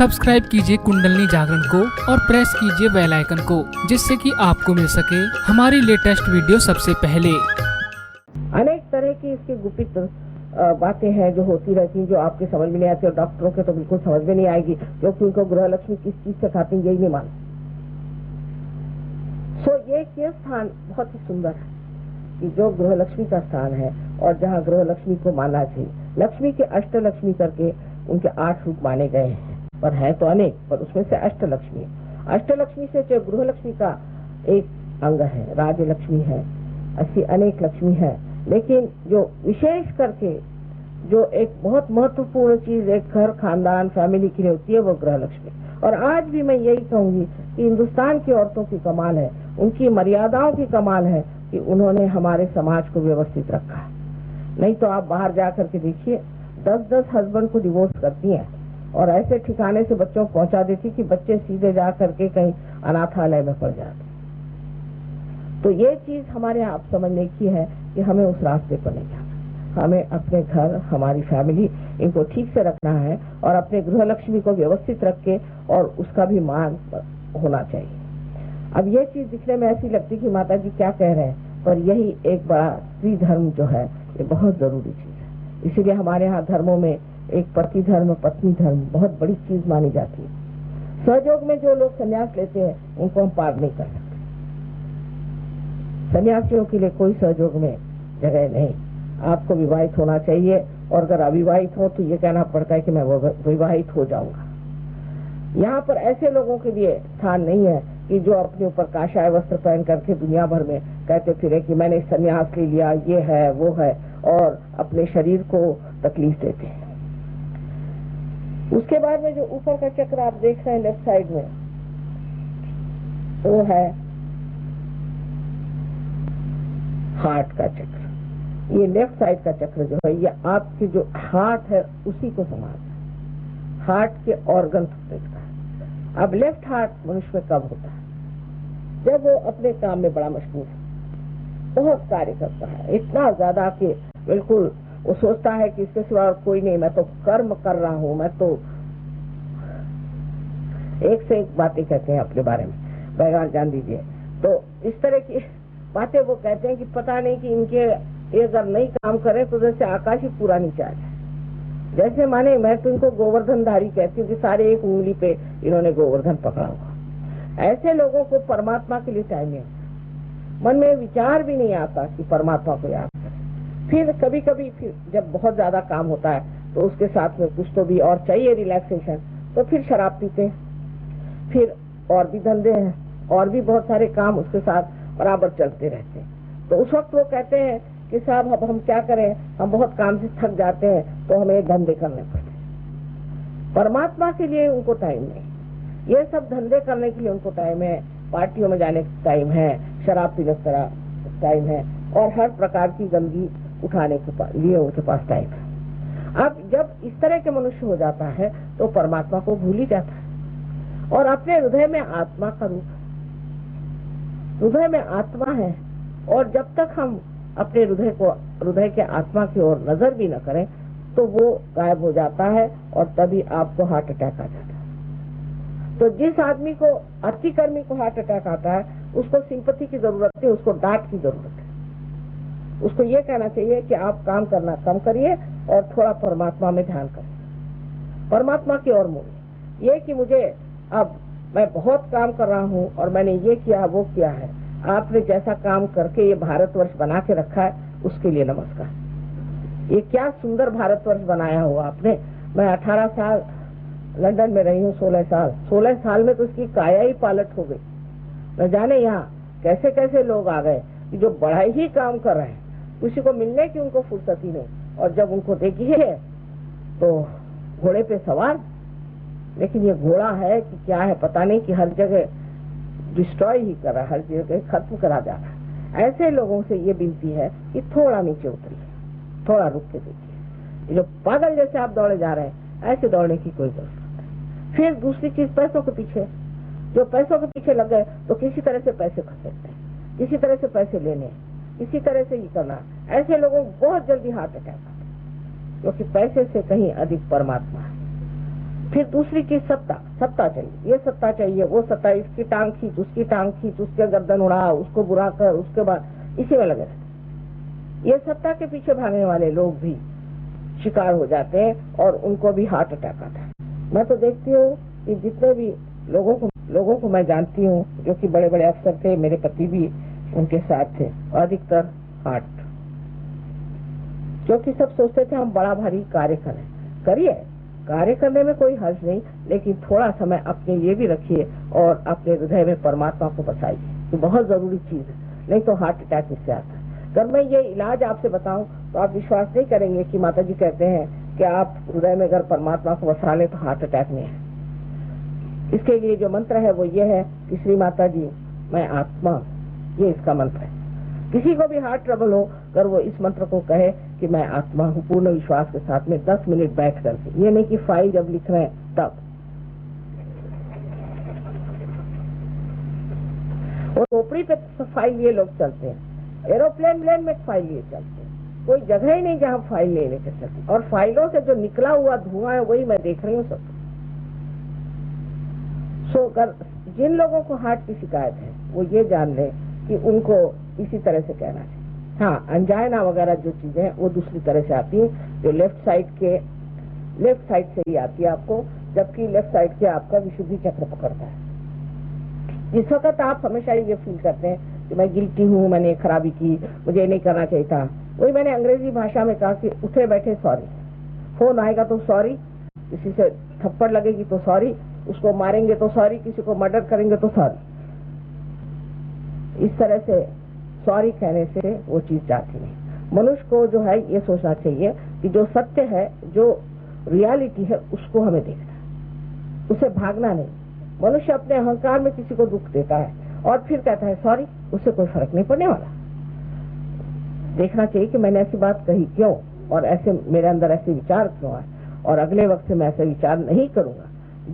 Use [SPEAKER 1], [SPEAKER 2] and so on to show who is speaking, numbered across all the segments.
[SPEAKER 1] Subscribe कीजिए कुंडलनी जागरण को और प्रेस कीजिए बेल आइकन को, जिससे कि आपको मिल सके हमारी लेटेस्ट वीडियो सबसे पहले।
[SPEAKER 2] अनेक तरह की इसकी गुपित बातें हैं जो होती रहती हैं, जो आपके समझ में नहीं आती और डॉक्टरों के तो बिल्कुल समझ में नहीं आएगी, क्योंकि उनको गृह लक्ष्मी किस चीज से खाती यही नहीं मालूम। ये स्थान बहुत ही सुंदर है कि जो गृह लक्ष्मी का स्थान है और जहाँ गृह लक्ष्मी को मानना चाहिए। लक्ष्मी के अष्ट लक्ष्मी करके उनके 8 रूप माने गए हैं, पर है तो अनेक, पर उसमें से अष्ट लक्ष्मी। अष्ट लक्ष्मी से जो गृह लक्ष्मी का एक अंग है, राज लक्ष्मी है, ऐसी अनेक लक्ष्मी है, लेकिन जो विशेष करके जो एक बहुत महत्वपूर्ण चीज एक घर, खानदान, फैमिली के लिए होती है, वो गृह लक्ष्मी। और आज भी मैं यही कहूंगी कि हिंदुस्तान की औरतों की कमाल है, उनकी मर्यादाओं की कमाल है कि उन्होंने हमारे समाज को व्यवस्थित रखा है। नहीं तो आप बाहर जा करके देखिए, 10-10 हस्बैंड को डिवोर्स करती हैं और ऐसे ठिकाने से बच्चों को पहुंचा देती कि बच्चे सीधे जा करके कहीं अनाथालय में पड़ जाते। तो ये चीज हमारे यहाँ आप समझने की है कि हमें उस रास्ते पर नहीं जाना। हमें अपने घर, हमारी फैमिली, इनको ठीक से रखना है और अपने गृह लक्ष्मी को व्यवस्थित रख के और उसका भी मान होना चाहिए। अब ये चीज दिखने में ऐसी लगती कि माता जी क्या कह रहे हैं, पर यही एक बड़ा स्त्री धर्म जो है ये बहुत जरूरी चीज है। इसीलिए हमारे यहाँ धर्मों में एक पति धर्म, पत्नी धर्म बहुत बड़ी चीज मानी जाती है। सहयोग में जो लोग संन्यास लेते हैं उनको हम पार नहीं कर सकते। सन्यासियों के लिए कोई सहयोग में जगह नहीं। आपको विवाहित होना चाहिए और अगर अविवाहित हो तो ये कहना पड़ता है कि मैं विवाहित हो जाऊंगा। यहाँ पर ऐसे लोगों के लिए स्थान नहीं है कि जो अपने ऊपर काशाय वस्त्र पहन करके दुनिया भर में कहते फिरे कि मैंने सन्यास ले लिया, ये है वो है, और अपने शरीर को तकलीफ देते हैं। उसके बाद में जो ऊपर का चक्र आप देख रहे हैं लेफ्ट साइड में, वो है हार्ट का चक्र। ये लेफ्ट साइड का चक्र जो है, ये आपके जो हार्ट है उसी को संभालता है, हार्ट के ऑर्गन देखता है। अब लेफ्ट हार्ट मनुष्य में कब होता है? जब वो अपने काम में बड़ा मशगूल है, बहुत कार्य करता है, इतना ज्यादा कि बिल्कुल वो सोचता है कि इसके सिवा कोई नहीं, मैं तो कर्म कर रहा हूँ, मैं तो एक से एक बातें कहते हैं अपने बारे में, बैगान जान दीजिए। तो इस तरह की बातें वो कहते हैं कि पता नहीं कि इनके ये अगर नहीं काम करे तो जैसे आकाश ही पूरा नीचे आ जाए। जैसे माने मैं तो इनको गोवर्धनधारी कहती हूँ कि सारे एक उंगली पे इन्होंने गोवर्धन पकड़ा हुआ। ऐसे लोगों को परमात्मा के लिए टाइम नहीं, मन में विचार भी नहीं आता कि परमात्मा को याद करें। फिर कभी कभी फिर जब बहुत ज्यादा काम होता है तो उसके साथ में कुछ तो भी और चाहिए रिलैक्सेशन, तो फिर शराब पीते हैं, फिर और भी धंधे हैं और भी बहुत सारे काम उसके साथ बराबर चलते रहते हैं। तो उस वक्त वो कहते हैं कि साहब अब हम क्या करें, हम बहुत काम से थक जाते हैं तो हमें धंधे करने पड़ते हैं। परमात्मा के लिए उनको टाइम नहीं, ये सब धंधे करने के लिए उनको टाइम है, पार्टियों में जाने का टाइम है, शराब पीने का टाइम है और हर प्रकार की गंदगी उठाने के लिए उनके पास टाइम है। अब जब इस तरह के मनुष्य हो जाता है तो परमात्मा को भूल ही जाता है और अपने हृदय में आत्मा का रूप, हृदय में आत्मा है, और जब तक हम अपने हृदय के आत्मा की ओर नजर भी न करें तो वो गायब हो जाता है और तभी आपको हार्ट अटैक आ जाता है। तो जिस आदमी को, अतिकर्मी को हार्ट अटैक आता है, उसको सिंपैथी की जरूरत है, उसको डांट की जरूरत है। उसको ये कहना चाहिए कि आप काम करना कम करिए और थोड़ा परमात्मा में ध्यान करिए, परमात्मा की ओर मोड़िए। ये कि मुझे अब मैं बहुत काम कर रहा हूँ और मैंने ये किया वो किया है, आपने जैसा काम करके ये भारतवर्ष बना के रखा है उसके लिए नमस्कार। ये क्या सुंदर भारतवर्ष बनाया हो आपने। मैं 18 साल लंदन में रही हूँ, 16 साल में तो उसकी काया ही पालट हो गई। न जाने यहाँ कैसे कैसे लोग आ गए कि जो बड़ा ही काम कर रहे हैं, किसी को मिलने की उनको फुर्सत ही नहीं, और जब उनको देखिए तो घोड़े पे सवार, लेकिन ये घोड़ा है कि क्या है पता नहीं, कि हर जगह डिस्ट्रॉय ही कर रहा है, हर जगह खत्म करा जा रहा है। ऐसे लोगों से ये विनती है कि थोड़ा नीचे उतरिए, थोड़ा रुक के देखिए। जो पागल जैसे आप दौड़े जा रहे हैं, ऐसे दौड़ने की कोई जरूरत नहीं। फिर दूसरी चीज, पैसों के पीछे, जो पैसों के पीछे लग गए तो किसी तरह से पैसे खसेड़ते हैं, किसी तरह से पैसे लेने, किसी तरह से ये करना। ऐसे लोगों को बहुत जल्दी हार्ट अटैक आता है, क्योंकि पैसे से कहीं अधिक परमात्मा है। फिर दूसरी चीज सत्ता, सत्ता चाहिए, ये सत्ता चाहिए, वो सत्ता, इसकी टांग खींच, उसकी टांग खींच, उसके गर्दन उड़ा, उसको बुरा कर, उसके बाद इसी में लगे रहते। ये सत्ता के पीछे भागने वाले लोग भी शिकार हो जाते हैं और उनको भी हार्ट अटैक आता है। मैं तो देखती हूँ कि जितने भी लोगों को मैं जानती हूँ जो कि बड़े बड़े अफसर थे, मेरे पति भी उनके साथ थे, अधिकतर हार्ट, क्योंकि सब सोचते थे हम बड़ा भारी कार्य करें। करिए, कार्य करने में कोई हर्ज नहीं, लेकिन थोड़ा समय अपने लिए भी रखिए और अपने हृदय में परमात्मा को बसाइए, ये बहुत जरूरी चीज है, नहीं तो हार्ट अटैक इससे आता है। अगर मैं ये इलाज आपसे बताऊं तो आप विश्वास नहीं करेंगे कि माता जी कहते हैं कि आप हृदय में अगर परमात्मा को बसा लें तो हार्ट अटैक नहीं है। इसके लिए जो मंत्र है वो ये है कि श्री माता जी मैं आत्मा, ये इसका मंत्र है। किसी को भी हार्ट ट्रबल हो अगर वो इस मंत्र को कहे कि मैं आत्मा हूँ, पूर्ण विश्वास के साथ में 10 मिनट बैठ करके, ये नहीं कि फाइल जब लिख रहे हैं तब। और खोपड़ी पे फाइल लिए लोग चलते हैं, एरोप्लेन में फाइल लिए चलते हैं, कोई जगह ही नहीं जहाँ फाइल ले लेकर चलते, और फाइलों से जो निकला हुआ धुआं है वही मैं देख रही हूँ सब। सो जिन लोगों को हार्ट की शिकायत है वो ये जान ले कि उनको इसी तरह से कहना है। हाँ, अंजाइना वगैरह जो चीजें हैं वो दूसरी तरह से आती है, जो लेफ्ट साइड से ही आती है आपको, जबकि लेफ्ट साइड से आपका विशुद्धि चक्र पकड़ता है। इस वक्त आप हमेशा ये फील करते हैं कि मैं गिल्टी हूँ, मैंने खराबी की, मुझे नहीं करना चाहिए था। वही मैंने अंग्रेजी भाषा में कहा कि उठे बैठे सॉरी, फोन आएगा तो सॉरी, किसी से थप्पड़ लगेगी तो सॉरी, उसको मारेंगे तो सॉरी, किसी को मर्डर करेंगे तो सॉरी। इस तरह से सॉरी कहने से वो चीज जाती नहीं। मनुष्य को जो है ये सोचना चाहिए कि जो सत्य है, जो रियलिटी है, उसको हमें देखना है, उसे भागना नहीं। मनुष्य अपने अहंकार में किसी को दुख देता है और फिर कहता है सॉरी, उससे कोई फर्क नहीं पड़ने वाला। देखना चाहिए कि मैंने ऐसी बात कही क्यों, और ऐसे मेरे अंदर ऐसे विचार क्यों आए, और अगले वक्त से मैं ऐसे विचार नहीं करूंगा।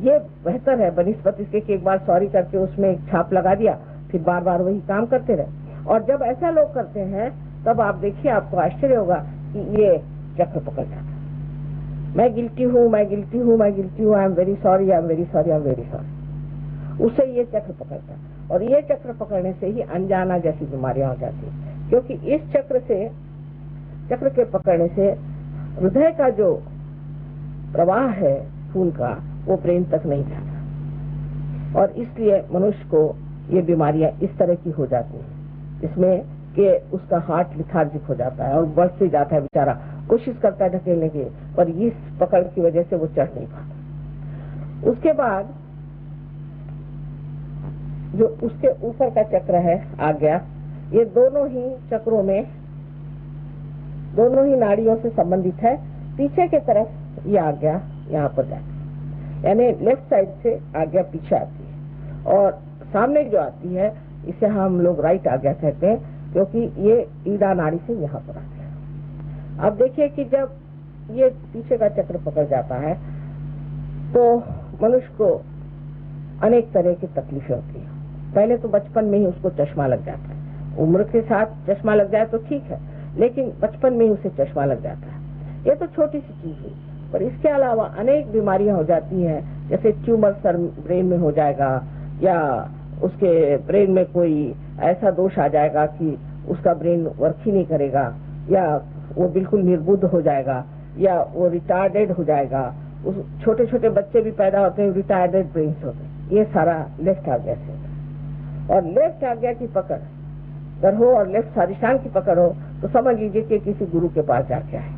[SPEAKER 2] ये बेहतर है बनिस्बत इसके कि एक बार सॉरी करके उसमें एक छाप लगा दिया, फिर बार बार वही काम करते रहे। और जब ऐसा लोग करते हैं तब आप देखिए, आपको आश्चर्य होगा कि ये चक्र पकड़ जाता है। मैं गिल्टी हूँ, मैं गिल्टी हूँ, मैं गिल्टी हूँ, I am very sorry, I am very sorry, I am very sorry. उससे ये चक्र पकड़ता है, और ये चक्र पकड़ने से ही अनजाना जैसी बीमारियां हो जाती है, क्योंकि इस चक्र के पकड़ने से हृदय का जो प्रवाह है खून का, वो ब्रेन तक नहीं जाता, और इसलिए मनुष्य को ये बीमारियां इस तरह की हो जाती हैं, इसमें कि उसका हार्ट लिथार्जिक हो जाता है और बढ़ते जाता है, बेचारा कोशिश करता है ढकेलने की, पर इस पकड़ की वजह से वो चढ़ नहीं पाता। उसके बाद जो उसके ऊपर का चक्र है आज्ञा, ये दोनों ही चक्रों में, दोनों ही नाड़ियों से संबंधित है। पीछे की तरफ ये आज्ञा यहाँ पर जाती है, यानी लेफ्ट साइड से आज्ञा पीछे आती है, और सामने जो आती है इसे हम लोग राइट आज्ञा कहते हैं, क्योंकि ये ईड़ा नाड़ी से यहाँ पर आती है। अब देखिए कि जब ये पीछे का चक्र पकड़ जाता है तो मनुष्य को अनेक तरह की तकलीफें होती है। पहले तो बचपन में ही उसको चश्मा लग जाता है, उम्र के साथ चश्मा लग जाए तो ठीक है, लेकिन बचपन में ही उसे चश्मा लग जाता है। ये तो छोटी सी चीज हुई, पर इसके अलावा अनेक बीमारियां हो जाती हैं, जैसे ट्यूमर सर ब्रेन में हो जाएगा, या उसके ब्रेन में कोई ऐसा दोष आ जाएगा कि उसका ब्रेन वर्क ही नहीं करेगा, या वो बिल्कुल निर्बुद्ध हो जाएगा, या वो रिटार्डेड हो जाएगा। उस छोटे छोटे बच्चे भी पैदा होते हैं रिटार्डेड ब्रेन होते हैं। ये सारा लेफ्ट आज्ञा से होता है। और लेफ्ट आज्ञा की पकड़ अगर हो और लेफ्ट स्वादिष्टान की पकड़ हो तो समझ लीजिए कि किसी गुरु के पास जाके आए।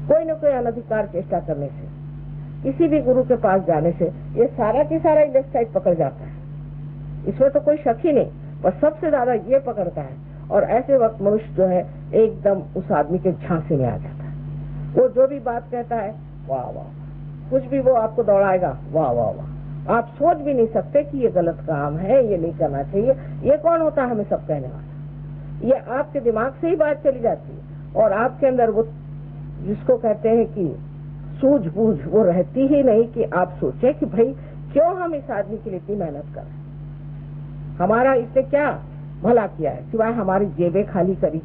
[SPEAKER 2] कोई न कोई अनधिकार चेष्टा करने से, किसी भी गुरु के पास जाने से ये सारा की सारा लेफ्ट साइड पकड़ जाता है, इसमें तो कोई शक ही नहीं, पर सबसे ज्यादा ये पकड़ता है। और ऐसे वक्त मनुष्य जो है एकदम उस आदमी के झांसे में आ जाता है। वो जो भी बात कहता है वाह वाह, कुछ भी वो आपको दौड़ाएगा वाह वाह वाह। आप सोच भी नहीं सकते कि ये गलत काम है, ये नहीं करना चाहिए। ये कौन होता है हमें सब कहने वाला? ये आपके दिमाग से ही बात चली जाती है, और आपके अंदर वो जिसको कहते हैं कि सूझबूझ वो रहती ही नहीं कि आप सोचे कि भाई क्यों हम इस आदमी के लिए इतनी मेहनत कर रहे हैं, हमारा इसने क्या भला किया है सिवाय हमारी जेबें खाली करी,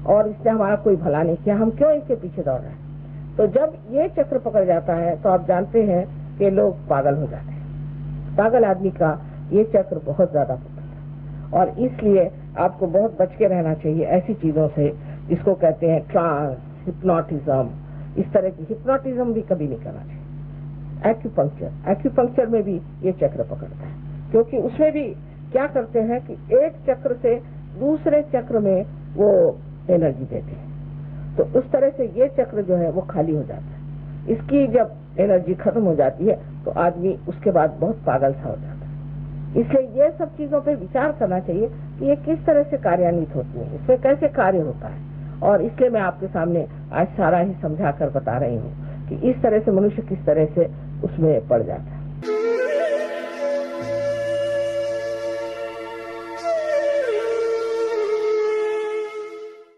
[SPEAKER 2] और इसने हमारा कोई भला नहीं किया, हम क्यों इसके पीछे दौड़ रहे हैं। तो जब ये चक्र पकड़ जाता है तो आप जानते हैं कि लोग पागल हो जाते हैं। पागल आदमी का ये चक्र बहुत ज्यादा होता है और इसलिए आपको बहुत बच के रहना चाहिए ऐसी चीजों से, जिसको कहते हैं ट्रांस, हिप्नोटिज्म। इस तरह की हिप्नोटिज्म भी कभी नहीं करना चाहिए। एक्यूपंक्चर में भी ये चक्र पकड़ता है, क्योंकि उसमें भी क्या करते हैं कि एक चक्र से दूसरे चक्र में वो एनर्जी देते हैं, तो उस तरह से ये चक्र जो है वो खाली हो जाता है। इसकी जब एनर्जी खत्म हो जाती है तो आदमी उसके बाद बहुत पागल सा हो जाता है। इसलिए ये सब चीजों पे विचार करना चाहिए कि ये किस तरह से कार्यान्वित होती है, इसमें कैसे कार्य होता है। और इसलिए मैं आपके सामने आज सारा ही समझा कर बता रही हूँ कि इस तरह से मनुष्य किस तरह से उसमें पड़ जाता है।